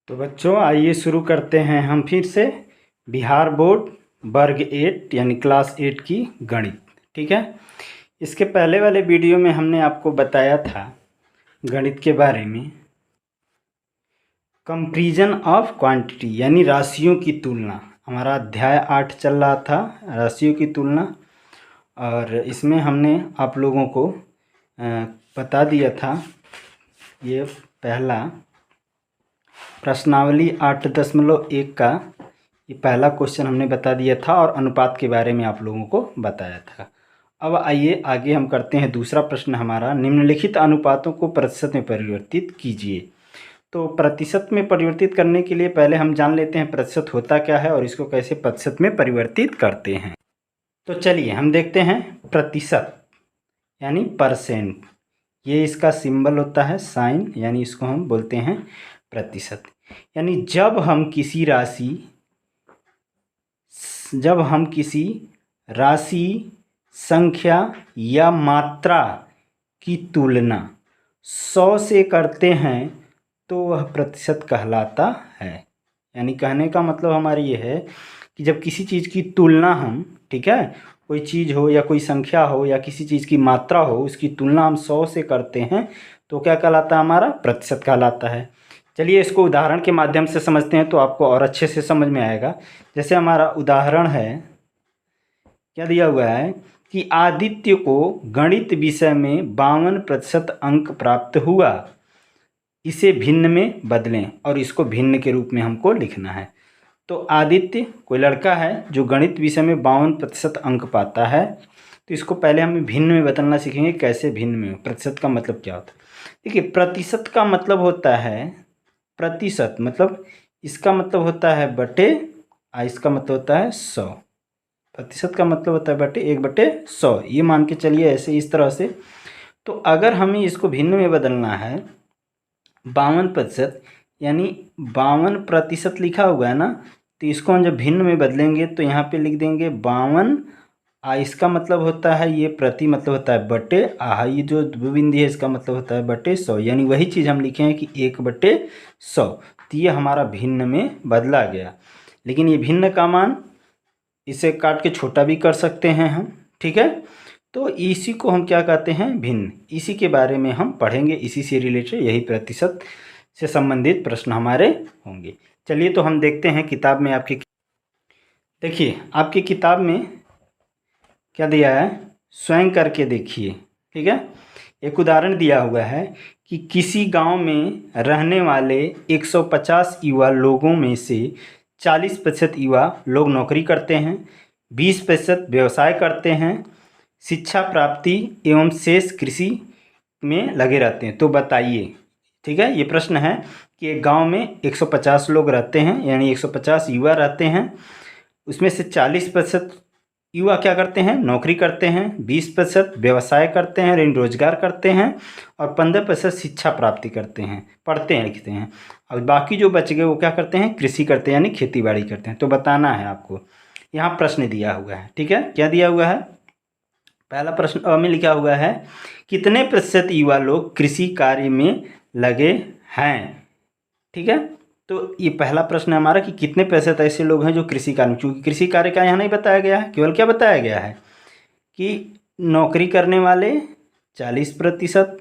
तो बच्चों आइए शुरू करते हैं हम फिर से बिहार बोर्ड वर्ग 8 यानी क्लास 8 की गणित। ठीक है। इसके पहले वाले वीडियो में हमने आपको बताया था गणित के बारे में कंपैरिजन ऑफ क्वांटिटी यानी राशियों की तुलना। हमारा अध्याय 8 चल रहा था राशियों की तुलना, और इसमें हमने आप लोगों को बता दिया था ये पहला प्रश्नावली 8.1 का ये पहला क्वेश्चन हमने बता दिया था और अनुपात के बारे में आप लोगों को बताया था। अब आइए आगे हम करते हैं दूसरा प्रश्न हमारा, निम्नलिखित अनुपातों को प्रतिशत में परिवर्तित कीजिए। तो प्रतिशत में परिवर्तित करने के लिए पहले हम जान लेते हैं प्रतिशत होता क्या है और इसको कैसे प्रतिशत में परिवर्तित करते हैं। तो चलिए हम देखते हैं प्रतिशत यानी परसेंट। ये इसका सिंबल होता है साइन, यानी इसको हम बोलते हैं प्रतिशत। यानी जब हम किसी राशि संख्या या मात्रा की तुलना 100 से करते हैं तो वह प्रतिशत कहलाता है। यानी कहने का मतलब हमारा ये है कि जब किसी चीज़ की तुलना हम, ठीक है, कोई चीज़ हो या कोई संख्या हो या किसी चीज़ की मात्रा हो, उसकी तुलना हम 100 से करते हैं तो क्या कहलाता है, हमारा प्रतिशत कहलाता है। चलिए इसको उदाहरण के माध्यम से समझते हैं तो आपको और अच्छे से समझ में आएगा। जैसे हमारा उदाहरण है, क्या दिया हुआ है कि आदित्य को गणित विषय में 52% अंक प्राप्त हुआ, इसे भिन्न में बदलें, और इसको भिन्न के रूप में हमको लिखना है। तो आदित्य कोई लड़का है जो गणित विषय में 52% अंक पाता है, तो इसको पहले हम भिन्न में बदलना सीखेंगे। कैसे भिन्न में, प्रतिशत का मतलब क्या होता है। देखिए प्रतिशत का मतलब होता है, प्रतिशत मतलब इसका मतलब होता है बटे, इसका मतलब होता है 100। प्रतिशत का मतलब होता है बटे 1/100, ये मान के चलिए ऐसे इस तरह से। तो अगर हमें इसको भिन्न में बदलना है 52%, यानी 52% लिखा हुआ है ना, तो इसको हम जब भिन्न में बदलेंगे तो यहाँ पे लिख देंगे 52, इसका मतलब होता है ये प्रति मतलब होता है बटे, ये जो द्विबिंदी है इसका मतलब होता है बटे 100, यानी वही चीज़ हम लिखे हैं कि 1/100। तो ये हमारा भिन्न में बदला गया। लेकिन ये भिन्न का मान इसे काट के छोटा भी कर सकते हैं हम, ठीक है। तो इसी को हम क्या कहते हैं, भिन्न। इसी के बारे में हम पढ़ेंगे, इसी से रिलेटेड यही प्रतिशत से संबंधित प्रश्न हमारे होंगे। चलिए तो हम देखते हैं किताब में आपकी, देखिए आपकी किताब में क्या दिया है, स्वयं करके देखिए। ठीक है। एक उदाहरण दिया हुआ है कि किसी गांव में रहने वाले 150 युवा लोगों में से 40% युवा लोग नौकरी करते हैं, 20% व्यवसाय करते हैं, शिक्षा प्राप्ति एवं शेष कृषि में लगे रहते हैं। तो बताइए, ठीक है, ये प्रश्न है कि एक गांव में 150 लोग रहते हैं, यानी 150 युवा रहते हैं, उसमें से 40% युवा क्या करते हैं, नौकरी करते हैं, 20% व्यवसाय करते हैं, ऋण रोजगार करते हैं, और 15% शिक्षा प्राप्ति करते हैं, पढ़ते हैं, लिखते हैं, और बाकी जो बच गए वो क्या करते हैं, कृषि करते हैं, यानी खेती बाड़ी करते हैं। तो बताना है आपको, यहाँ प्रश्न दिया हुआ है। ठीक है, क्या दिया हुआ है, पहला प्रश्न अ में लिखा हुआ है कितने प्रतिशत युवा लोग कृषि कार्य में लगे हैं। ठीक है, तो ये पहला प्रश्न है हमारा कि कितने प्रतिशत ऐसे लोग हैं जो कृषि कार्य में, चूँकि कृषि कार्य का यहाँ नहीं बताया गया है, केवल क्या बताया गया है कि नौकरी करने वाले 40%,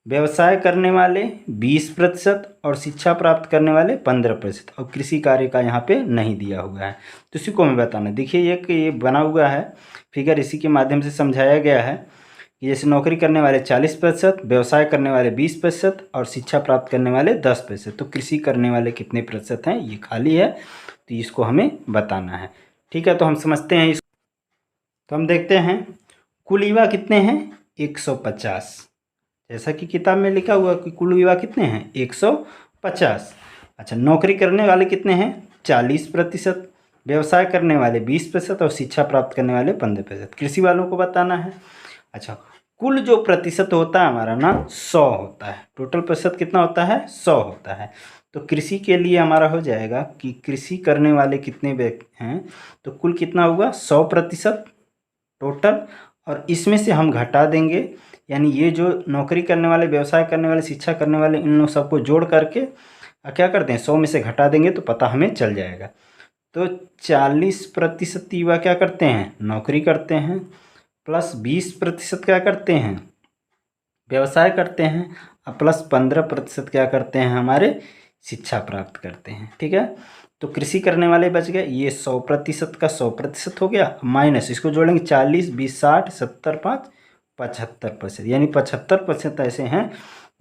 व्यवसाय करने वाले 20% और शिक्षा प्राप्त करने वाले 15%, और कृषि कार्य का यहाँ पे नहीं दिया हुआ है। तो इसी को हमें बताना। देखिए ये बना हुआ है फिगर, इसी के माध्यम से समझाया गया है कि जैसे नौकरी करने वाले 40%, व्यवसाय करने वाले 20% और शिक्षा प्राप्त करने वाले 10%। तो कृषि करने वाले कितने प्रतिशत हैं, ये खाली है, तो इसको हमें बताना है। ठीक है, तो हम समझते हैं इसको। तो हम देखते हैं कुल युवा कितने हैं, 150, जैसा कि किताब में लिखा हुआ कि कुल युवा कितने हैं, 150। अच्छा, नौकरी करने वाले कितने हैं, 40%, व्यवसाय करने वाले 20% और शिक्षा प्राप्त करने वाले 15%। कृषि वालों को बताना है। अच्छा, कुल जो प्रतिशत होता है हमारा ना 100 होता है, टोटल प्रतिशत कितना होता है, 100 होता है। तो कृषि के लिए हमारा हो जाएगा कि कृषि करने वाले कितने व्यक्ति हैं, तो कुल कितना हुआ, 100% टोटल, और इसमें से हम घटा देंगे, यानी ये जो नौकरी करने वाले, व्यवसाय करने वाले, शिक्षा करने वाले, इन लोग सबको जोड़ करके क्या करते हैं 100 में से घटा देंगे तो पता हमें चल जाएगा। तो 40% युवा क्या करते हैं, नौकरी करते हैं, प्लस 20% क्या करते हैं, व्यवसाय करते हैं, और प्लस 15% क्या करते हैं, हमारे शिक्षा प्राप्त करते हैं। ठीक है, तो कृषि करने वाले बच गए, ये 100% का 100% हो गया, माइनस इसको जोड़ेंगे 40, 20, 60, 70, 5, 75%, यानी 75% ऐसे हैं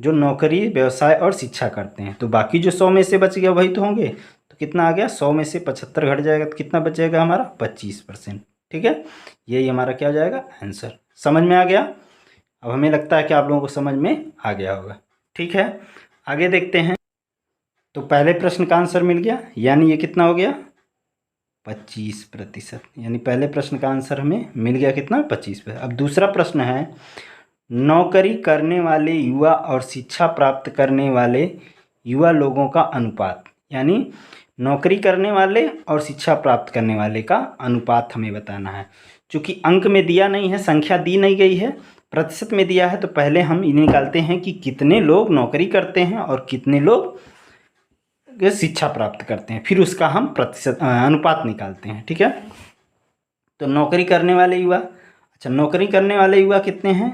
जो नौकरी, व्यवसाय और शिक्षा करते हैं। तो बाकी जो 100 में से बच गया वही तो होंगे। तो कितना आ गया, 100 में से 75 घट जाएगा तो कितना बचेगा हमारा, 25%। ठीक है, यही हमारा क्या हो जाएगा, आंसर। समझ में आ गया। अब हमें लगता है कि आप लोगों को समझ में आ गया होगा। ठीक है, आगे देखते हैं। तो पहले प्रश्न का आंसर मिल गया, यानी ये कितना हो गया, 25%, यानी पहले प्रश्न का आंसर हमें मिल गया कितना, 25%। अब दूसरा प्रश्न है, नौकरी करने वाले युवा और शिक्षा प्राप्त करने वाले युवा लोगों का अनुपात, यानी नौकरी करने वाले और शिक्षा प्राप्त करने वाले का अनुपात हमें बताना है। चूँकि अंक में दिया नहीं है, संख्या दी नहीं गई है, प्रतिशत में दिया है, तो पहले हम ये निकालते हैं कि कितने लोग नौकरी करते हैं और कितने लोग शिक्षा प्राप्त करते हैं, फिर उसका हम प्रतिशत अनुपात निकालते हैं। ठीक है, तो नौकरी करने वाले युवा, अच्छा नौकरी करने वाले युवा कितने हैं,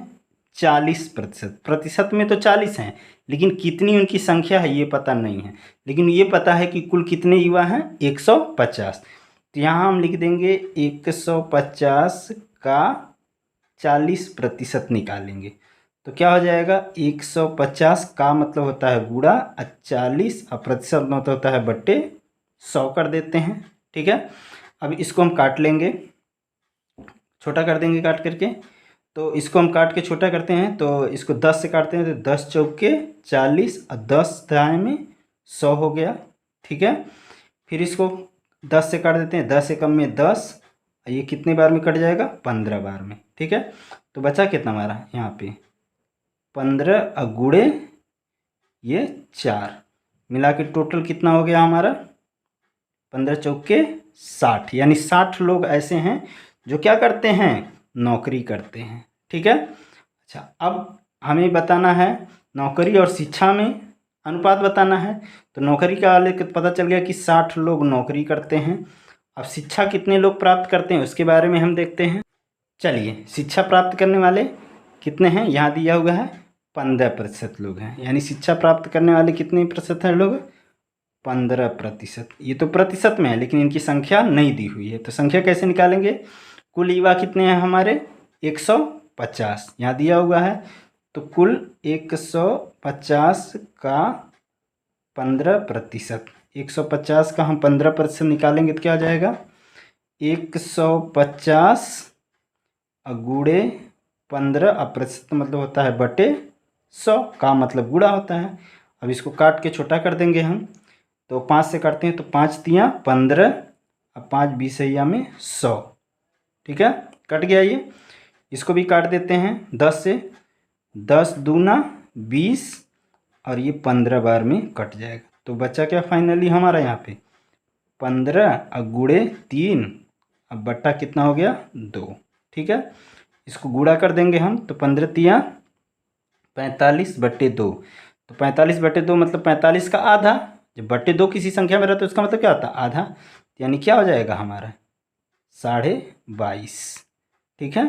40%। प्रतिशत में तो 40 हैं, लेकिन कितनी उनकी संख्या है ये पता नहीं है, लेकिन ये पता है कि कुल कितने युवा हैं, 150। तो यहाँ हम लिख देंगे 150 का 40% निकालेंगे तो क्या हो जाएगा, 150 का मतलब होता है गुणा 40 और प्रतिशत मतलब होता है बट्टे 100 कर देते हैं। ठीक है, अब इसको हम काट लेंगे, छोटा कर देंगे काट करके। तो इसको हम काट के छोटा करते हैं, तो इसको 10 से काटते हैं तो 10 चौके 40 और 10 दाएँ में 100 हो गया। ठीक है, फिर इसको 10 से काट देते हैं, 10 एकम में 10, ये कितने बार में कट जाएगा, 15 बार में। ठीक है, तो बचा कितना हमारा यहाँ पे 15 गुणे ये 4 मिला के टोटल कितना हो गया हमारा, 15 चौके 60, यानी 60 लोग ऐसे हैं जो क्या करते हैं, नौकरी करते हैं। ठीक है, अच्छा अब हमें बताना है नौकरी और शिक्षा में अनुपात बताना है। तो नौकरी का वाले पता चल गया कि 60 लोग नौकरी करते हैं। अब शिक्षा कितने लोग प्राप्त करते हैं उसके बारे में हम देखते हैं। चलिए, शिक्षा प्राप्त करने वाले कितने हैं, यहाँ दिया हुआ है 15% लोग हैं, यानी शिक्षा प्राप्त करने वाले कितने प्रतिशत हैं लोग, 15%। ये तो प्रतिशत में है लेकिन इनकी संख्या नहीं दी हुई है, तो संख्या कैसे निकालेंगे, कुल युवा कितने हैं हमारे 150, यहाँ दिया हुआ है। तो कुल 150 का 15%, 150 का हम 15% निकालेंगे तो क्या आ जाएगा, 150 गुणे 15 प्रतिशत मतलब होता है बटे 100 का मतलब गुणा होता है। अब इसको काट के छोटा कर देंगे हम, तो 5 से काटते हैं तो 5 तियाँ 15 और 5 बीसैया में 100। ठीक है, कट गया ये। इसको भी काट देते हैं 10 से, 10 दूना 20 और ये 15 बार में कट जाएगा। तो बचा क्या फाइनली हमारा यहाँ पे 15 गुणे 3 अब बट्टा कितना हो गया 2। ठीक है, इसको गुणा कर देंगे हम, तो 15 तियाँ 45 बट्टे 2, तो 45 बट्टे 2 मतलब 45 का आधा। जब बट्टे 2 किसी संख्या में रहता है तो उसका मतलब क्या होता है, आधा, यानी क्या हो जाएगा हमारा 22.5। ठीक है,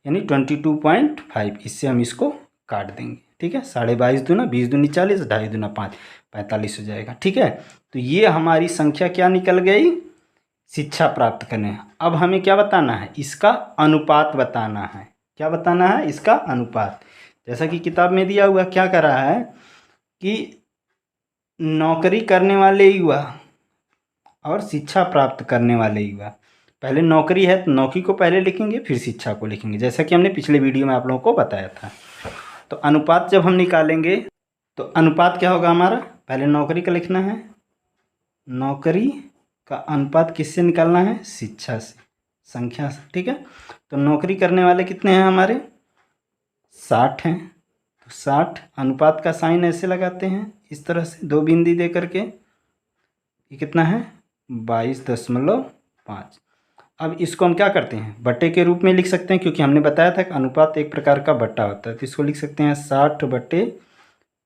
यानी 22.5, इससे हम इसको काट देंगे। ठीक है, 22.5 दूना 20 दूनी 40, 2.5 दूना 5, 45 हो जाएगा। ठीक है, तो ये हमारी संख्या क्या निकल गई, शिक्षा प्राप्त करने। अब हमें क्या बताना है, इसका अनुपात बताना है। क्या बताना है, इसका अनुपात। जैसा कि किताब में दिया हुआ क्या कर रहा है कि नौकरी करने वाले युवा और शिक्षा प्राप्त करने वाले युवा, पहले नौकरी है तो नौकरी को पहले लिखेंगे फिर शिक्षा को लिखेंगे, जैसा कि हमने पिछले वीडियो में आप लोगों को बताया था। तो अनुपात जब हम निकालेंगे तो अनुपात क्या होगा हमारा, पहले नौकरी का लिखना है, नौकरी का अनुपात किससे निकालना है, शिक्षा से, संख्या से। ठीक है, तो नौकरी करने वाले कितने हैं हमारे 60 हैं, तो 60 अनुपात का साइन ऐसे लगाते हैं इस तरह से 2 बिंदी दे करके, ये कितना है 22.5। अब इसको हम क्या करते हैं, बट्टे के रूप में लिख सकते हैं, क्योंकि हमने बताया था कि अनुपात एक प्रकार का बट्टा होता है। तो इसको लिख सकते हैं 60 बट्टे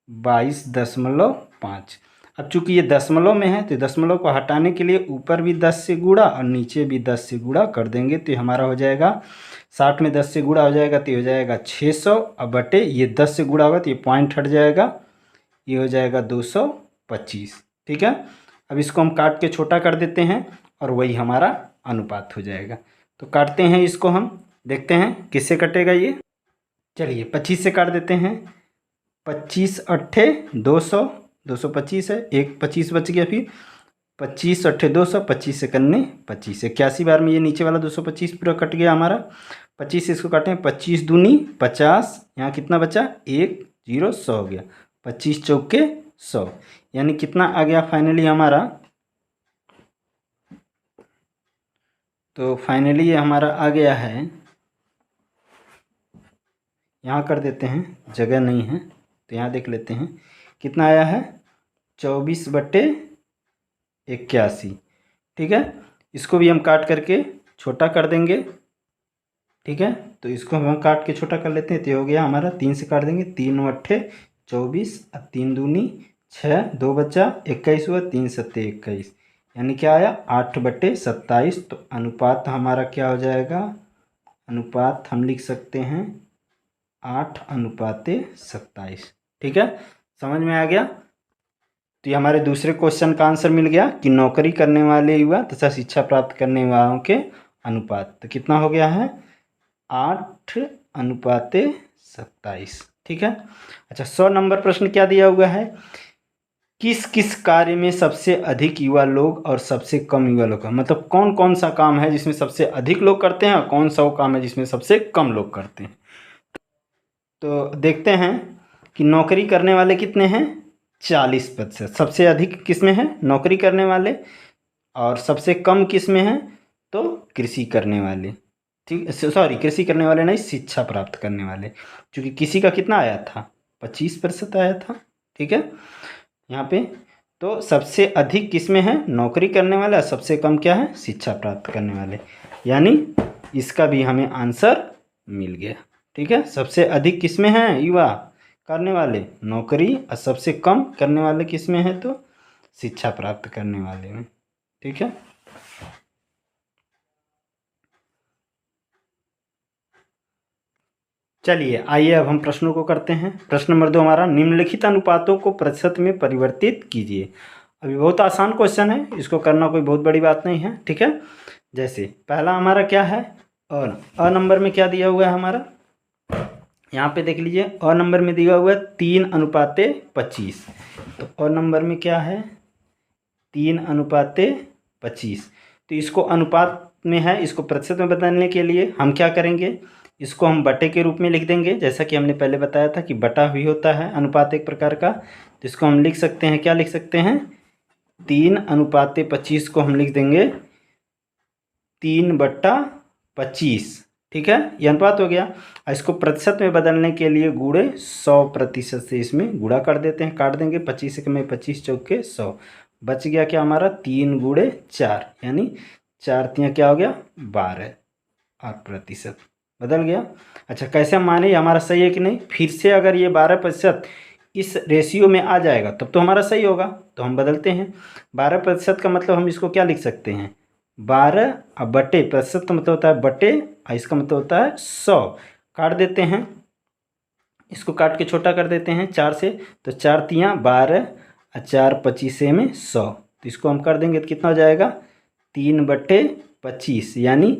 22.5। अब चूंकि ये दशमलव में है तो दशमलव को हटाने के लिए ऊपर भी 10 से गुणा और नीचे भी 10 से गुणा कर देंगे तो ये हमारा हो जाएगा 60 में 10 से गुणा हो जाएगा तो ये हो जाएगा 600 अब बटे ये 10 से गुणा होगा तो ये पॉइंट हट जाएगा, ये हो जाएगा 225। ठीक है, अब इसको हम काट के छोटा कर देते हैं और वही हमारा अनुपात हो जाएगा। तो काटते हैं इसको, हम देखते हैं किससे कटेगा ये। चलिए 25 से काट देते हैं। 25 अट्ठे 200, 225 है, एक 25 बच गया, फिर 25 अट्ठे 200, 25 से करने 25, 81 बार में ये नीचे वाला 225 पूरा कट गया हमारा। 25 से इसको काटें, 25 दूनी 50, यहाँ कितना बचा 1 0 100 हो गया, 25 चौके 100, यानी कितना आ गया फाइनली हमारा। तो फाइनली ये हमारा आ गया है, यहाँ कर देते हैं, जगह नहीं है तो यहाँ देख लेते हैं कितना आया है, 24/81। ठीक है, इसको भी हम काट करके छोटा कर देंगे। ठीक है, तो इसको हम काट के छोटा कर लेते हैं तो हो गया हमारा, 3 से काट देंगे, 3 अट्ठे 24, 3 दूनी 6, 2 बचा 21 हुआ, 3 सत्ते 21, यानी क्या आया 8/27। तो अनुपात हमारा क्या हो जाएगा, अनुपात हम लिख सकते हैं 8:27। ठीक है, समझ में आ गया। तो ये हमारे दूसरे क्वेश्चन का आंसर मिल गया कि नौकरी करने वाले युवा तथा शिक्षा प्राप्त करने वालों के अनुपात, तो कितना हो गया है 8:27। ठीक है, अच्छा 100 नंबर प्रश्न क्या दिया हुआ है, किस किस कार्य में सबसे अधिक युवा लोग और सबसे कम युवा लोग, मतलब कौन कौन सा काम है जिसमें सबसे अधिक लोग करते हैं और कौन सा वो काम है जिसमें सबसे कम लोग करते हैं। तो देखते हैं कि नौकरी करने वाले कितने हैं, 40%। सबसे अधिक किस में है, नौकरी करने वाले, और सबसे कम किस में है, तो कृषि करने वाले। ठीक, सॉरी कृषि करने वाले नहीं, शिक्षा प्राप्त करने वाले, क्योंकि किसी का कितना आया था 25% आया था। ठीक है, यहाँ पे तो सबसे अधिक किस में है, नौकरी करने वाला, सबसे कम क्या है, शिक्षा प्राप्त करने वाले, यानी इसका भी हमें आंसर मिल गया। ठीक है, सबसे अधिक किस में है युवा करने वाले, नौकरी, और सबसे कम करने वाले किस में है, तो शिक्षा प्राप्त करने वाले में। ठीक है, चलिए आइए अब हम प्रश्नों को करते हैं। प्रश्न नंबर 2 हमारा, निम्नलिखित अनुपातों को प्रतिशत में परिवर्तित कीजिए। अभी बहुत आसान क्वेश्चन है, इसको करना कोई बहुत बड़ी बात नहीं है। ठीक है, जैसे पहला हमारा क्या है, और अ नंबर में क्या दिया हुआ है हमारा, यहाँ पे देख लीजिए, अ नंबर में दिया हुआ है 3:25। तो अ नंबर में क्या है 3:25। तो इसको अनुपात में है, इसको प्रतिशत में बदलने के लिए हम क्या करेंगे, इसको हम बटे के रूप में लिख देंगे, जैसा कि हमने पहले बताया था कि बटा भी होता है अनुपात एक प्रकार का। तो इसको हम लिख सकते हैं, क्या लिख सकते हैं, 3:25 को हम लिख देंगे 3/25। ठीक है, यह अनुपात हो गया। इसको प्रतिशत में बदलने के लिए गुणे 100% से इसमें गुणा कर देते हैं, काट देंगे, 25 में 25 चौके 100, बच गया क्या हमारा 3 गुणे 4, यानी 4 तियाँ क्या हो गया 12, और प्रतिशत बदल गया। अच्छा कैसे हम माने ये हमारा सही है कि नहीं, फिर से अगर ये 12% इस रेशियो में आ जाएगा तब तो हमारा सही होगा, तो हम बदलते हैं। 12% का मतलब हम इसको क्या लिख सकते हैं, 12 और बटे, प्रतिशत का मतलब होता है बटे, और इसका मतलब होता है 100, काट देते हैं, इसको काट के छोटा कर देते हैं 4 से, तो 4 तियाँ 12 और 4 25 में 100, तो इसको हम कर देंगे तो कितना हो जाएगा 3/25, यानी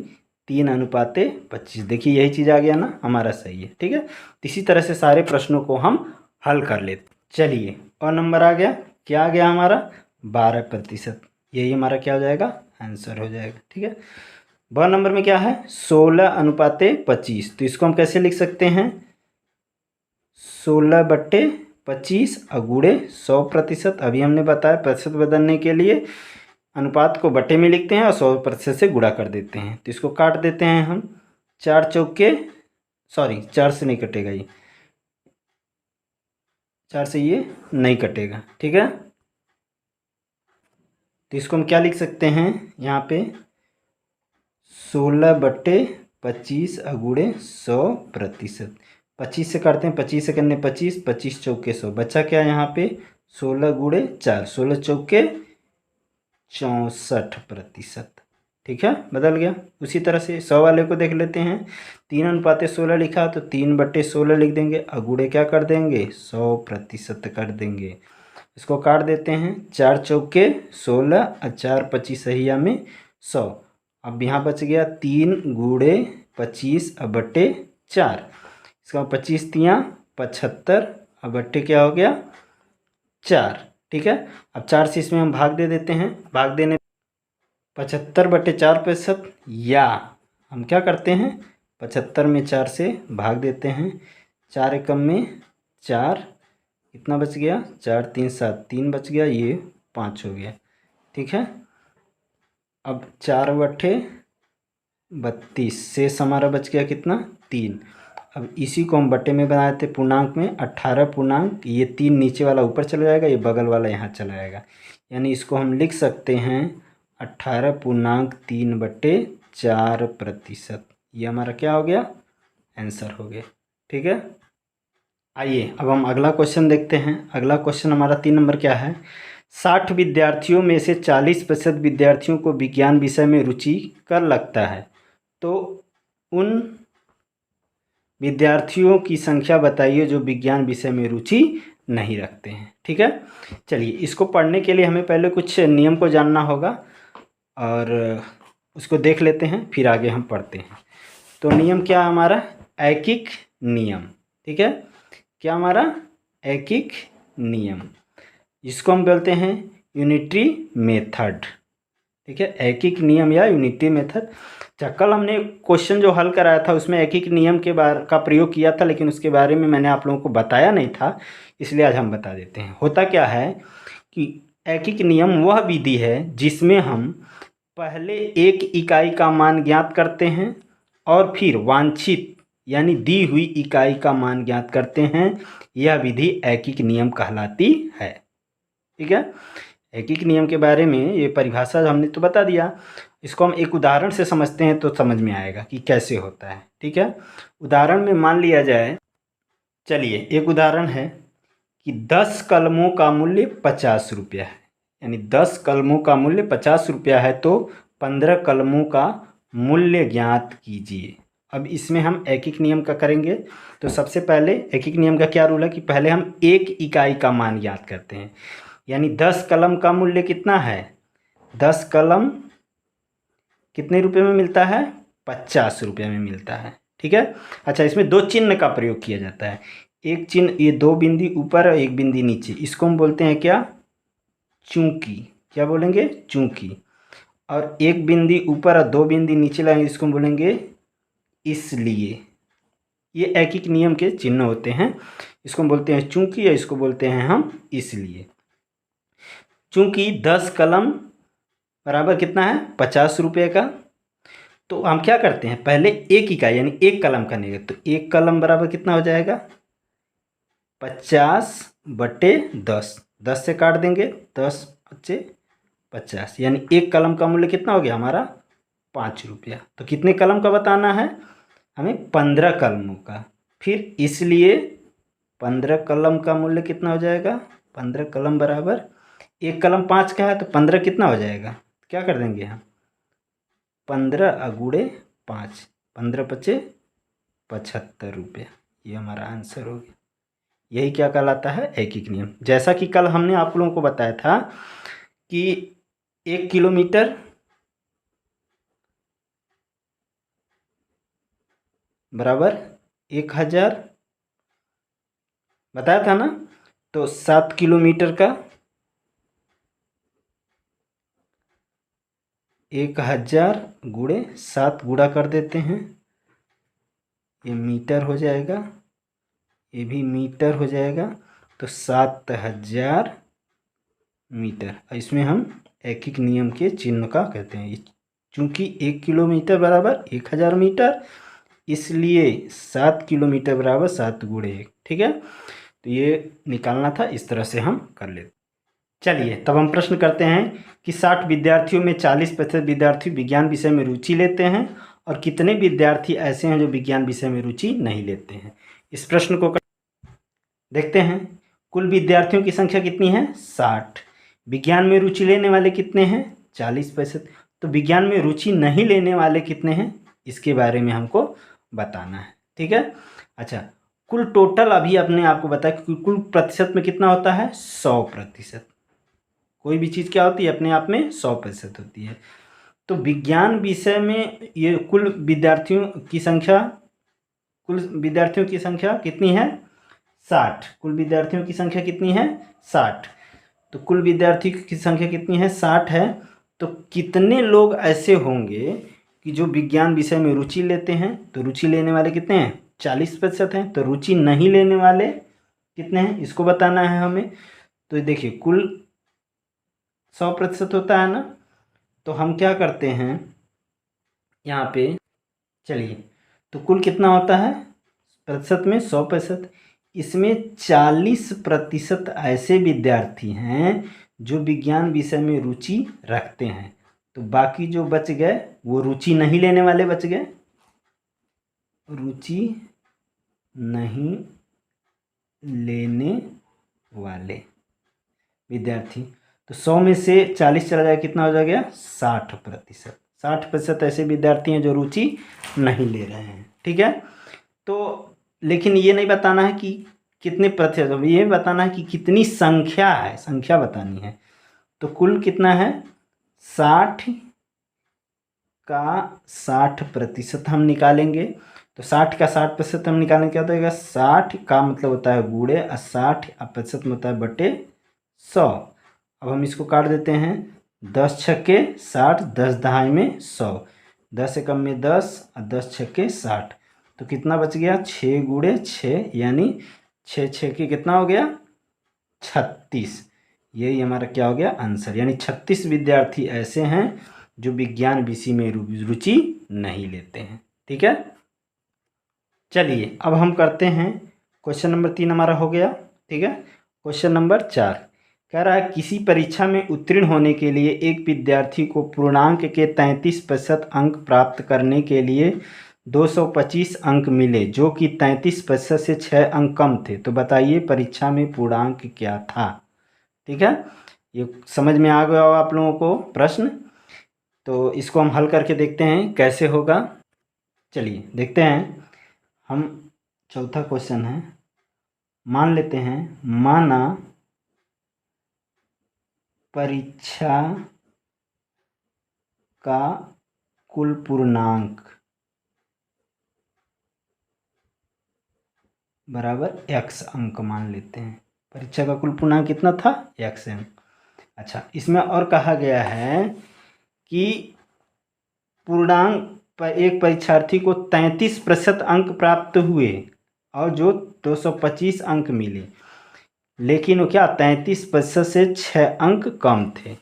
3:25। देखिए यही चीज़ आ गया ना, हमारा सही है। ठीक है, तो इसी तरह से सारे प्रश्नों को हम हल कर लेते। चलिए और नंबर आ गया, क्या आ गया हमारा 12%, यही हमारा क्या हो जाएगा आंसर हो जाएगा। ठीक है, ब नंबर में क्या है 16:25। तो इसको हम कैसे लिख सकते हैं, 16/25 गुणे 100%। अभी हमने बताया प्रतिशत बदलने के लिए अनुपात को बटे में लिखते हैं और 100% से गुणा कर देते हैं। तो इसको काट देते हैं हम, 4 चौके, सॉरी 4 से नहीं कटेगा ये, 4 से ये नहीं कटेगा। ठीक है, तो इसको हम क्या लिख सकते हैं यहाँ पे 16/25 गुणे 100%। 25 से काटते हैं, 25 से करने 25, 25 चौके 100, बचा क्या यहाँ पे 16 गुणे 4, 16 चौके 64%। ठीक है, बदल गया। उसी तरह से 100 वाले को देख लेते हैं। 3:16 लिखा तो 3/16 लिख देंगे और गुणे क्या कर देंगे 100% कर देंगे। इसको काट देते हैं, 4 चौके 16 और 4 25 सहिया में 100। अब यहाँ बच गया 3 गुणे 25 और बट्टे 4। इसका 25 तियाँ 75 और बट्टे क्या हो गया 4। ठीक है, अब 4 से इसमें हम भाग दे देते हैं। भाग देने 75/4 या हम क्या करते हैं 75 में 4 से भाग देते हैं। 4 एकम में 4, कितना बच गया 4 3 7, 3 बच गया, ये 5 हो गया। ठीक है, अब 4/32 शेष हमारा बच गया कितना 3। अब इसी को हम बट्टे में बनाए थे पूर्णांक में 18 पूर्णांक, ये 3 नीचे वाला ऊपर चला जाएगा, ये बगल वाला यहाँ चला जाएगा। यानी इसको हम लिख सकते हैं 18.3/4%। ये हमारा क्या हो गया आंसर हो गया। ठीक है, आइए अब हम अगला क्वेश्चन देखते हैं। अगला क्वेश्चन हमारा 3 नंबर क्या है। 60 विद्यार्थियों में से 40% विद्यार्थियों को विज्ञान विषय में रुचि कर लगता है, तो उन विद्यार्थियों की संख्या बताइए जो विज्ञान विषय में रुचि नहीं रखते हैं। ठीक है, चलिए इसको पढ़ने के लिए हमें पहले कुछ नियम को जानना होगा और उसको देख लेते हैं, फिर आगे हम पढ़ते हैं। तो नियम क्या हमारा ऐकिक नियम। ठीक है, क्या हमारा ऐकिक नियम, इसको हम बोलते हैं यूनिटरी मेथड। ठीक है, ऐकिक नियम या यूनिटरी मेथड। कल हमने क्वेश्चन जो हल कराया था उसमें ऐकिक नियम के बारे का प्रयोग किया था, लेकिन उसके बारे में मैंने आप लोगों को बताया नहीं था, इसलिए आज हम बता देते हैं। होता क्या है कि ऐकिक नियम वह विधि है जिसमें हम पहले एक इकाई का मान ज्ञात करते हैं और फिर वांछित यानी दी हुई इकाई का मान ज्ञात करते हैं। यह विधि ऐकिक नियम कहलाती है। ठीक है, ऐकिक नियम के बारे में ये परिभाषा हमने तो बता दिया, इसको हम एक उदाहरण से समझते हैं तो समझ में आएगा कि कैसे होता है। ठीक है, उदाहरण में मान लिया जाए, चलिए एक उदाहरण है कि 10 कलमों का मूल्य 50 रुपया है, यानी 10 कलमों का मूल्य 50 रुपया है, तो 15 कलमों का मूल्य ज्ञात कीजिए। अब इसमें हम ऐकिक नियम का करेंगे। तो सबसे पहले ऐकिक नियम का क्या रूल है कि पहले हम एक इकाई का मान ज्ञात करते हैं, यानी 10 कलम का मूल्य कितना है 10 कलम कितने रुपए में मिलता है 50 रुपये में मिलता है। ठीक है, अच्छा इसमें 2 चिन्ह का प्रयोग किया जाता है। एक चिन्ह, ये 2 बिंदी ऊपर और 1 बिंदी नीचे, इसको हम बोलते हैं क्या चूंकि, क्या बोलेंगे चूंकि। और 1 बिंदी ऊपर और 2 बिंदी नीचे लाएंगे, इसको हम बोलेंगे इसलिए। ये ऐकिक नियम के चिन्ह होते हैं, इसको हम बोलते हैं चूंकि या इसको बोलते हैं हम इसलिए। चूंकि 10 कलम बराबर कितना है 50 रुपये का, तो हम क्या करते हैं पहले एक इकाई यानी 1 कलम करनेंगे, तो 1 कलम बराबर कितना हो जाएगा 50/10, 10 से काट देंगे 10 × 50, यानी 1 कलम का मूल्य कितना हो गया हमारा 5 रुपया। तो कितने कलम का बताना है हमें 15 कलमों का। फिर इसलिए 15 कलम का मूल्य कितना हो जाएगा 15 कलम बराबर 1 कलम 5 का है, तो 15 कितना हो जाएगा, क्या कर देंगे हम 15 × 5, 15 × 5 75 रुपये। ये हमारा आंसर हो गया। यही क्या कहलाता है ऐकिक नियम। जैसा कि कल हमने आप लोगों को बताया था कि 1 किलोमीटर बराबर 1000 बताया था ना, तो 7 किलोमीटर का 1000 × 7 गुणा कर देते हैं, ये मीटर हो जाएगा, ये भी मीटर हो जाएगा, तो 7000 मीटर। इसमें हम ऐकिक नियम के चिन्ह का कहते हैं। चूँकि 1 किलोमीटर बराबर 1000 मीटर, इसलिए 7 किलोमीटर बराबर 7 × 1। ठीक है, तो ये निकालना था, इस तरह से हम कर लेते। चलिए तब हम प्रश्न करते हैं कि 60 विद्यार्थियों में 40% विद्यार्थी विज्ञान विषय में रुचि लेते हैं और कितने विद्यार्थी ऐसे हैं जो विज्ञान विषय में रुचि नहीं लेते हैं। इस प्रश्न को देखते हैं। कुल विद्यार्थियों की संख्या कितनी है 60। विज्ञान में रुचि लेने वाले कितने हैं 40%। तो विज्ञान में रुचि नहीं लेने वाले कितने हैं इसके बारे में हमको बताना है। ठीक है। अच्छा, कुल टोटल अभी अपने आपको बताया कि कुल प्रतिशत में कितना होता है 100%। कोई भी चीज़ क्या होती है अपने आप में 100% होती है। तो विज्ञान विषय में ये कुल विद्यार्थियों की संख्या कितनी है 60। कुल विद्यार्थियों की संख्या कितनी है 60। तो कुल विद्यार्थी की संख्या कितनी है 60 है। तो कितने लोग ऐसे होंगे कि जो विज्ञान विषय में रुचि लेते हैं। तो रुचि लेने वाले कितने हैं 40% हैं। तो रुचि नहीं लेने वाले कितने हैं इसको बताना है हमें। तो देखिए कुल 100% होता है ना। तो हम क्या करते हैं यहाँ पे, चलिए, तो कुल कितना होता है प्रतिशत में 100%। इसमें 40% ऐसे विद्यार्थी हैं जो विज्ञान विषय में रुचि रखते हैं। तो बाकी जो बच गए वो रुचि नहीं लेने वाले बच गए, रुचि नहीं लेने वाले विद्यार्थी। तो 100 में से 40 चला जाए कितना हो जाएगा 60%। 60% ऐसे विद्यार्थी हैं जो रुचि नहीं ले रहे हैं। ठीक है। तो लेकिन ये नहीं बताना है कि कितने प्रतिशत, ये बताना है कि कितनी संख्या है, संख्या बतानी है। तो कुल कितना है 60 का 60% हम निकालेंगे। तो 60 का 60% हम निकालेंगे क्या होता है 60 का मतलब होता है गुणे 60 प्रतिशत में होता है बटे 100। अब हम इसको काट देते हैं 10 छक्के 60, 10 दहाई में 100, 10 एकम में 10 और 10 छक्के 60। तो कितना बच गया 6 गुणे 6 यानी 6 छक्के कितना हो गया 36। यही हमारा क्या हो गया आंसर। यानी 36 विद्यार्थी ऐसे हैं जो विज्ञान विषय में रुचि नहीं लेते हैं। ठीक है। चलिए अब हम करते हैं क्वेश्चन नंबर 3 हमारा हो गया। ठीक है। क्वेश्चन नंबर 4 कह रहा है किसी परीक्षा में उत्तीर्ण होने के लिए एक विद्यार्थी को पूर्णांक के 33% अंक प्राप्त करने के लिए 225 अंक मिले जो कि 33% से 6 अंक कम थे। तो बताइए परीक्षा में पूर्णांक क्या था। ठीक है। ये समझ में आ गया होगा आप लोगों को प्रश्न। तो इसको हम हल करके देखते हैं कैसे होगा। चलिए देखते हैं हम। चौथा क्वेश्चन है, मान लेते हैं माना परीक्षा का कुल पूर्णांक बराबर x अंक मान लेते हैं। परीक्षा का कुल पूर्णांक कितना था x अंक। अच्छा, इसमें और कहा गया है कि पूर्णांक पर एक परीक्षार्थी को 33% अंक प्राप्त हुए और जो 225 अंक मिले, लेकिन वो क्या 33% से 6 अंक कम थे।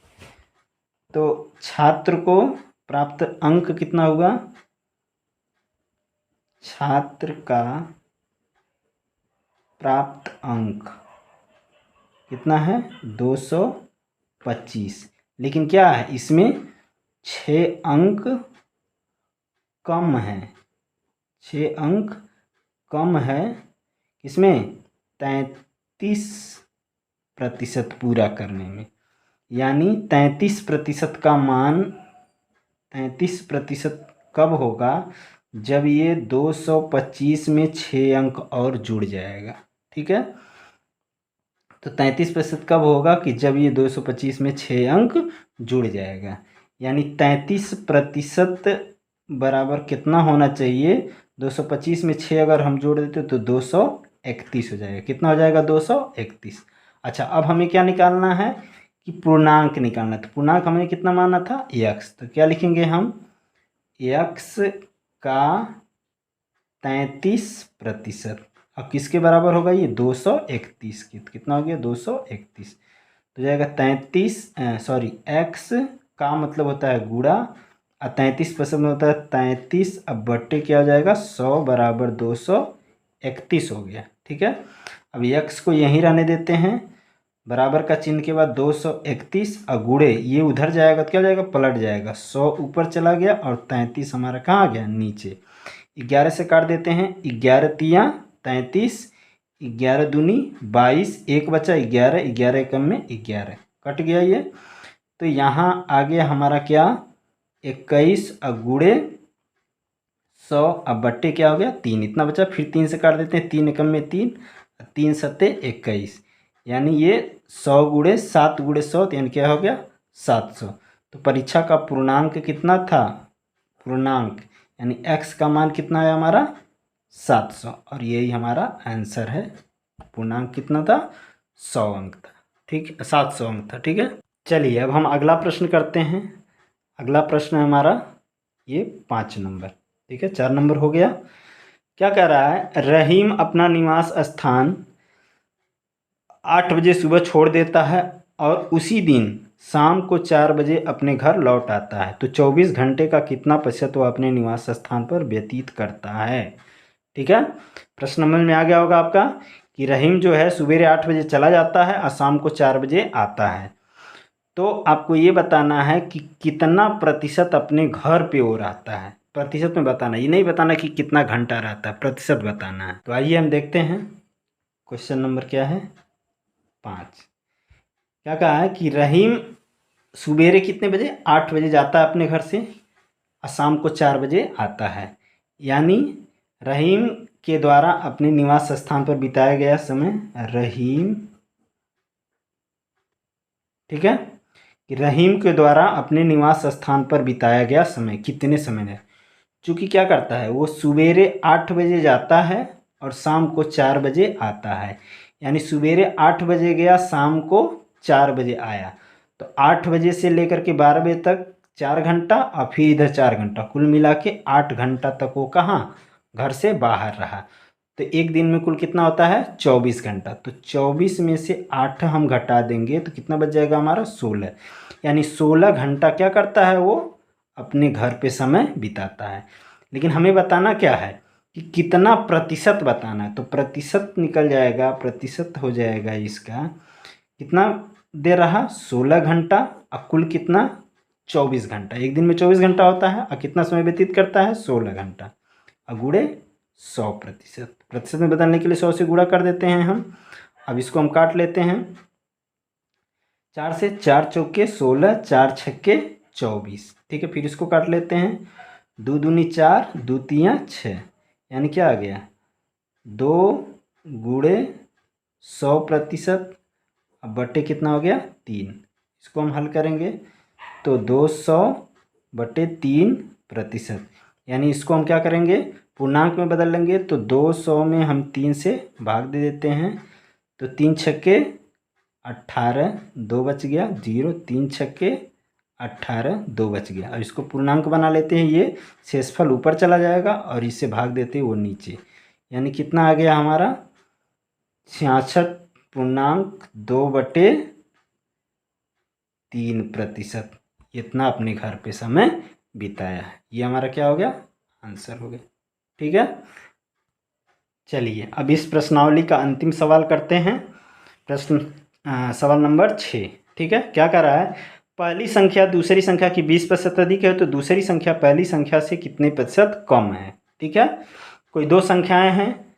तो छात्र को प्राप्त अंक कितना हुआ, छात्र का प्राप्त अंक कितना है 225। लेकिन क्या है इसमें 6 अंक कम है, 6 अंक कम है। इसमें 33% पूरा करने में, यानी 33% का मान 33% कब होगा जब ये 225 में 6 अंक और जुड़ जाएगा। ठीक है। तो 33% कब होगा कि जब ये 225 में 6 अंक जुड़ जाएगा। यानी 33% बराबर कितना होना चाहिए 225 में 6 अगर हम जोड़ देते तो 231 हो जाएगा। कितना हो जाएगा 231। अच्छा, अब हमें क्या निकालना है कि पूर्णांक निकालना है। तो पूर्णांक हमने कितना माना था x। तो क्या लिखेंगे हम x का 33%। अब किसके बराबर होगा ये 231 की। तो कितना हो गया 231। तो जाएगा 33 x का मतलब होता है गुणा और 33% में होता है 33। अब बट्टे क्या हो जाएगा 100 बराबर 231 हो गया। ठीक है। अब x को यहीं रहने देते हैं, बराबर का चिन्ह के बाद 231 और गुणे ये उधर जाएगा तो क्या हो जाएगा पलट जाएगा, 100 ऊपर चला गया और 33 हमारा कहाँ आ गया नीचे। 11 से काट देते हैं, 11 तियाँ 33, 11 दूनी 22, एक बचा 11, 11 एकम में 11, कट गया ये। तो यहाँ आ गया हमारा क्या, 21 और गुणे 100, अब बट्टे क्या हो गया 3, इतना बचा। फिर 3 से काट देते हैं, 3 एकम में 3, 3 सत्ते 21, यानी ये 100 गुणे 7 गुणे 100, यानी क्या हो गया 700। तो परीक्षा का पूर्णांक कितना था, पूर्णांक यानी x का मान कितना है हमारा 700, और यही हमारा आंसर है। पूर्णांक कितना था 100 अंक था, ठीक, 700 अंक था, ठीक है। चलिए अब हम अगला प्रश्न करते हैं। अगला प्रश्न है हमारा ये 5 नंबर, ठीक है, 4 नंबर हो गया। क्या कह रहा है, रहीम अपना निवास स्थान 8 बजे सुबह छोड़ देता है और उसी दिन शाम को 4 बजे अपने घर लौट आता है, तो 24 घंटे का कितना प्रतिशत वह अपने निवास स्थान पर व्यतीत करता है। ठीक है, प्रश्न समझ में आ गया होगा आपका कि रहीम जो है सवेरे 8 बजे चला जाता है और शाम को 4 बजे आता है, तो आपको ये बताना है कि कितना प्रतिशत अपने घर पे वो रहता है। प्रतिशत में बताना, ये नहीं बताना कि कितना घंटा रहता है, प्रतिशत बताना है। तो आइए हम देखते हैं क्वेश्चन नंबर क्या है 5। क्या कहा है कि रहीम सवेरे कितने बजे 8 बजे जाता है अपने घर से और शाम को 4 बजे आता है, यानी रहीम के द्वारा अपने निवास स्थान पर बिताया गया समय, रहीम, ठीक है, कि रहीम के द्वारा अपने निवास स्थान पर बिताया गया समय कितने समय है। चूँकि क्या करता है, वो सवेरे 8 बजे जाता है और शाम को 4 बजे आता है, यानी सवेरे 8 बजे गया, शाम को 4 बजे आया, तो 8 बजे से लेकर के 12 बजे तक 4 घंटा और फिर इधर 4 घंटा, कुल मिला के 8 घंटा तक वो कहाँ, घर से बाहर रहा। तो एक दिन में कुल कितना होता है 24 घंटा, तो 24 में से 8 हम घटा देंगे तो कितना बच जाएगा हमारा 16, यानी 16 घंटा क्या करता है वो अपने घर पे समय बिताता है। लेकिन हमें बताना क्या है कि कितना प्रतिशत बताना है, तो प्रतिशत निकल जाएगा, प्रतिशत हो जाएगा इसका कितना दे रहा 16 घंटा और कुल कितना 24 घंटा। एक दिन में 24 घंटा होता है और कितना समय व्यतीत करता है 16 घंटा, और गुणे 100%, प्रतिशत में बदलने के लिए 100 से गुणा कर देते हैं हम। अब इसको हम काट लेते हैं, 4 से 4 चौके 16, 4 छक्के 24, ठीक है। फिर इसको काट लेते हैं, 2 दूनी 4, 2 तियाँ 6, यानी क्या आ गया 2 गुणे 100%, अब बटे कितना हो गया 3। इसको हम हल करेंगे तो 200 बटे 3%, यानी इसको हम क्या करेंगे पूर्णांक में बदल लेंगे, तो 200 में हम 3 से भाग दे देते हैं, तो 3 छक्के 18, 2 बच गया 0, 3 छक्के 18, 2 बच गया। अब इसको पूर्णांक बना लेते हैं, ये शेषफल ऊपर चला जाएगा और इससे भाग देते हैं वो नीचे, यानी कितना आ गया हमारा 66.2/3%, इतना अपने घर पे समय बिताया है। ये हमारा क्या हो गया आंसर हो गया, ठीक है। चलिए अब इस प्रश्नावली का अंतिम सवाल करते हैं, प्रश्न सवाल नंबर 6, ठीक है। क्या कह रहा है, पहली संख्या दूसरी संख्या की 20% अधिक है, तो दूसरी संख्या पहली संख्या से कितने प्रतिशत कम है, ठीक है। कोई दो संख्याएं हैं,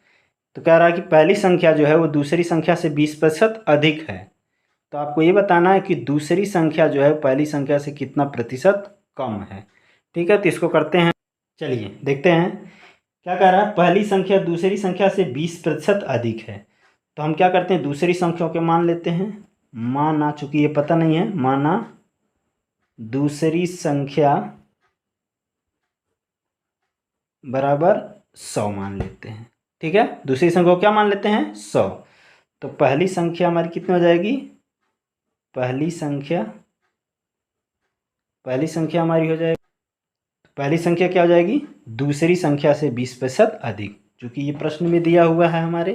तो कह रहा है कि पहली संख्या जो है वो दूसरी संख्या से 20% अधिक है, तो आपको ये बताना है कि दूसरी संख्या जो है पहली संख्या से कितना प्रतिशत कम है, ठीक है। तो इसको करते हैं, चलिए देखते हैं क्या कह रहा है। पहली संख्या दूसरी संख्या से 20% अधिक है, तो हम क्या करते हैं दूसरी संख्याओं के मान लेते हैं, माना, चूंकि ये पता नहीं है, माना दूसरी संख्या बराबर 100 मान लेते हैं, ठीक है। दूसरी संख्या को क्या मान लेते हैं 100, तो पहली संख्या हमारी कितनी हो जाएगी, पहली संख्या हमारी हो जाएगी, पहली संख्या क्या हो जाएगी दूसरी संख्या से 20% अधिक, क्योंकि ये प्रश्न में दिया हुआ है हमारे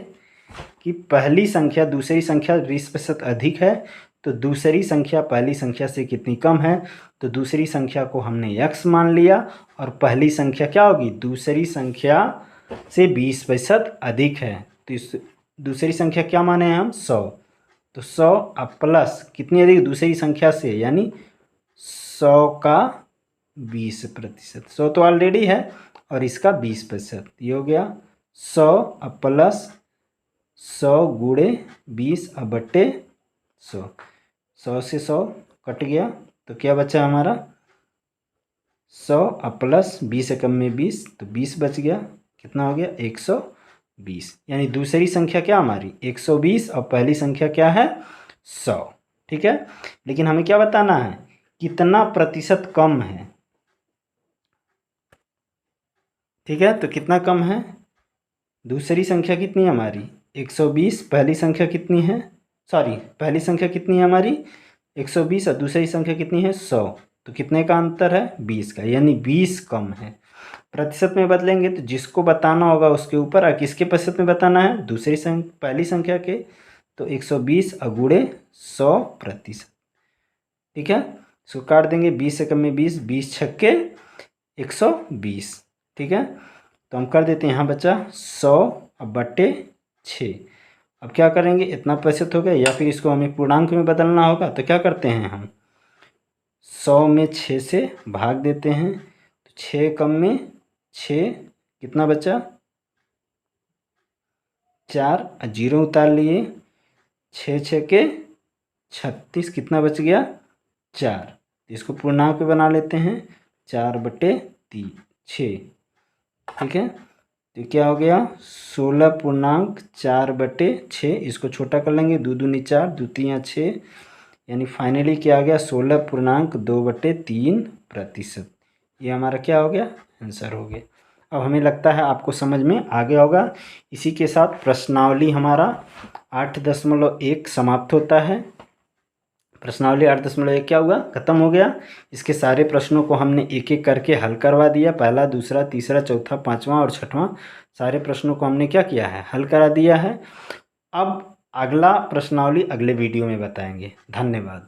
कि पहली संख्या दूसरी संख्या 20% अधिक है, तो दूसरी संख्या पहली संख्या से कितनी कम है, तो दूसरी संख्या को हमने x मान लिया और पहली संख्या क्या होगी दूसरी संख्या से 20% अधिक है, तो इस दूसरी संख्या क्या माने हैं हम 100, तो 100 अब प्लस कितनी अधिक दूसरी संख्या से, यानी 100 का 20%, 100 तो ऑलरेडी है और इसका 20%, ये हो गया 100 अब प्लस 100 गुणे 20 अब बट्टे 100। 100 से 100 कट गया तो क्या बचा हमारा 100 अब प्लस 20 एकम में 20 तो 20 बच गया। कितना हो गया 120। यानी दूसरी संख्या क्या हमारी 120 और पहली संख्या क्या है 100। ठीक है, लेकिन हमें क्या बताना है कितना प्रतिशत कम है। ठीक है, तो कितना कम है, दूसरी संख्या कितनी है हमारी 120, पहली संख्या कितनी है, सॉरी पहली संख्या कितनी है हमारी 120 और दूसरी संख्या कितनी है 100। तो कितने का अंतर है 20 का, यानी 20 कम है। प्रतिशत में बदलेंगे तो जिसको बताना होगा उसके ऊपर, और किसके प्रतिशत में बताना है दूसरी संख्या पहली संख्या के, तो 120 गुणे 100%। ठीक है, इसको काट देंगे 20 एकम में 20, 20 छक्के 120। ठीक है, तो हम कर देते हैं यहाँ बचा 100 अब बट्टे 6। अब क्या करेंगे इतना प्रतिशत हो गया, या फिर इसको हमें पूर्णांक में बदलना होगा तो क्या करते हैं हम 100 में 6 से भाग देते हैं। तो 6 कम में 6 कितना बचा 4, 0 उतार लिए, 6 छक्के 36 कितना बच गया 4। इसको पूर्णांक में बना लेते हैं 4/6। ठीक है, तो क्या हो गया 16.4/6। इसको छोटा कर लेंगे, 2 दूनी 4, 2 तियाँ 6, यानी फाइनली क्या आ गया 16.2/3%। ये हमारा क्या हो गया आंसर हो गया। अब हमें लगता है आपको समझ में आ गया होगा। इसी के साथ प्रश्नावली हमारा 8.1 समाप्त होता है। प्रश्नावली 8.1 क्या हुआ खत्म हो गया। इसके सारे प्रश्नों को हमने एक एक करके हल करवा दिया, पहला दूसरा तीसरा चौथा पाँचवा और छठवां सारे प्रश्नों को हमने क्या किया है हल करा दिया है। अब अगला प्रश्नावली अगले वीडियो में बताएंगे। धन्यवाद।